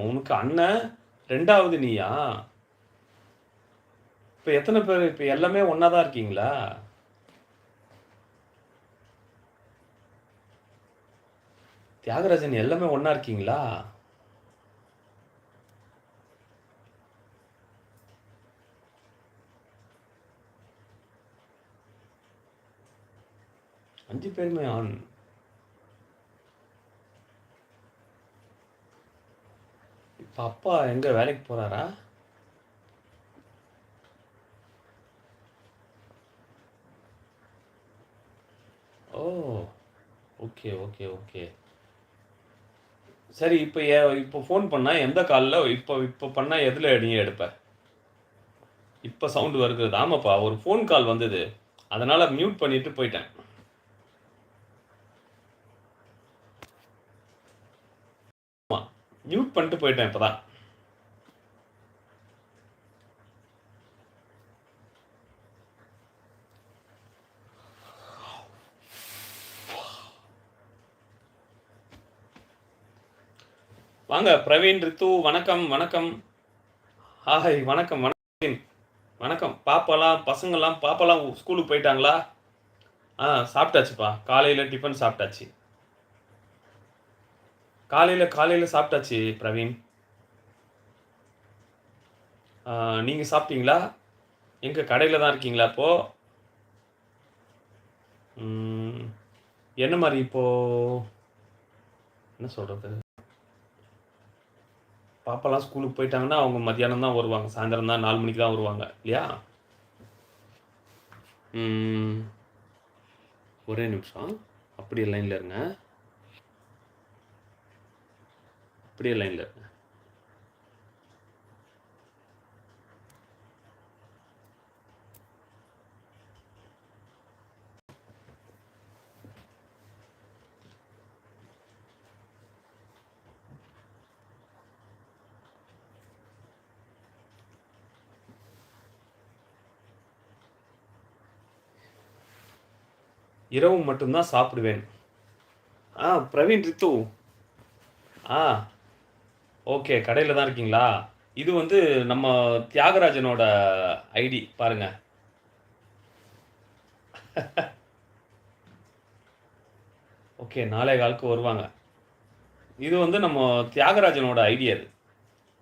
உனக்கு அண்ணன் 2வது நீயா? இப்ப எத்தன பேரு? இப்ப எல்லாமே ஒண்ணா தான் இருக்கீங்களா? தியாகராஜன் எல்லாமே ஒண்ணா இருக்கீங்களா? அஞ்சு பேருமே ஆண். இப்ப அப்பா எங்க வேலைக்கு போறாரா? ஓ! Okay, okay, okay. சரி இப்ப ஃபோன் பண்ணா எந்த கால்ல இப்ப இப்ப பண்ணா எதுல நீ எடுப்ப? இப்ப சவுண்ட் வருகிறது. ஆமாப்பா ஒரு ஃபோன் கால் வந்தது. அதனால மியூட் பண்ணிட்டு போயிட்டேன். ஆமா. மியூட் பண்ணிட்டு போயிட்டேன் இப்பதான். வாங்க பிரவீன், ரித்து வணக்கம், வணக்கம். ஹாய் வணக்கம், வணக்கம். வணக்கம். பாப்பாலாம் ஸ்கூலுக்கு போயிட்டாங்களா? சாப்பிட்டாச்சுப்பா. காலையில டிஃபன் சாப்பிட்டாச்சு. காலையில சாப்பிட்டாச்சு பிரவீன். நீங்க சாப்பிட்டீங்களா? எங்க கடையில தான் இருக்கீங்களா இப்போ? ம். என்ன மாரி இப்போ என்ன சொல்றது? பாப்பாலாம் ஸ்கூலுக்கு போயிட்டாங்கன்னா, அவங்க மத்தியானம் தான் வருவாங்க. சாயந்தரம் தான் 4 மணிக்கு தான் வருவாங்க. இல்லையா? ம். ஒரே நிமிஷம். அப்படியே லைன்ல இருங்க. அப்படியே லைன்ல இருங்க. இரவு மட்டும் தான் சாப்பிடுவேன். பிரவீன், ரித்து. ஆ ஓகே. கடையில தான் இருக்கீங்களா? இது வந்து நம்ம தியாகராஜனோட ஐடி பாருங்க. ஓகே. 4:15க்கு வருவாங்க. இது வந்து நம்ம தியாகராஜனோட ஐடி அது.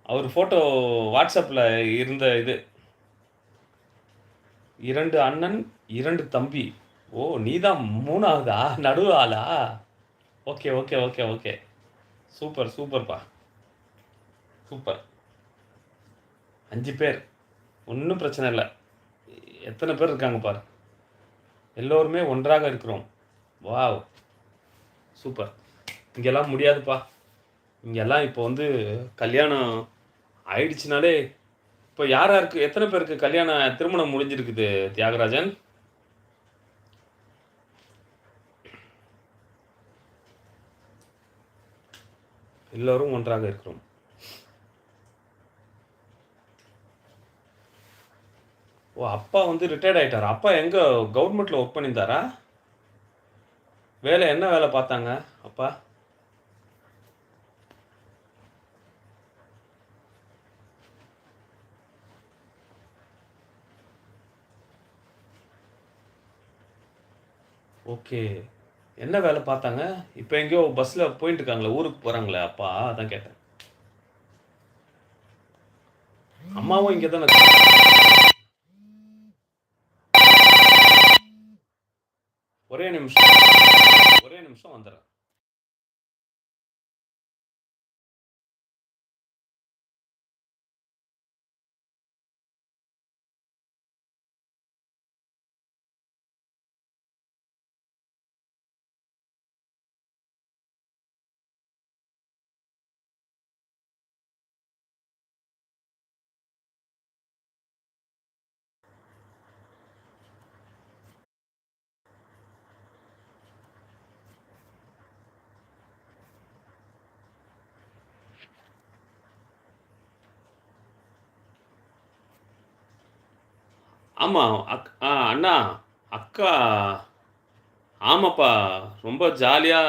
அவர் ஃபோட்டோ WhatsAppல இருந்த இது. 2 அண்ணன், 2 தம்பி. ஓ! நீ தான் 3வதா? நடு ஆளா? Okay, okay, okay, okay. Super, சூப்பர்ப்பா. சூப்பர். 5 பேர். ஒண்ணும் பிரச்சனை இல்ல. எத்தன பேர் இருக்காங்க பாரு. எல்லோருமே ஒன்றாக இருக்கிறோம். வாவ்! சூப்பர். இங்கெல்லாம் முடியாதுப்பா. இங்கெல்லாம் இப்போ வந்து கல்யாணம் ஆயிடுச்சுனாலே இப்ப யார் யாருக்கு எத்தன பேருக்கு திருமணம் முடிஞ்சிருக்குது தியாகராஜன்? எல்லோரும் ஒன்றாக இருக்கிறோம். ஓ! அப்பா வந்து ரிட்டயர்ட் ஆயிட்டாரா? அப்பா எங்க கவர்மெண்ட்ல ஒர்க் பண்ணியிருந்தாரா? என்ன வேல பார்த்தாங்க அப்பா? ஓகே. என்ன வேல பார்த்தாங்க? இப்ப எங்கேயோ பஸ்ல போயிட்டு இருக்காங்களே, ஊருக்கு போறாங்களே அப்பா, அதான் கேட்டேன். அம்மாவும் இங்க தான ஒரே நிமிஷம், ஒரே நிமிஷம் வந்துர்றேன். ஆமா. அண்ணா, அக்கா ஆமாப்பா. ரொம்ப ஜாலியா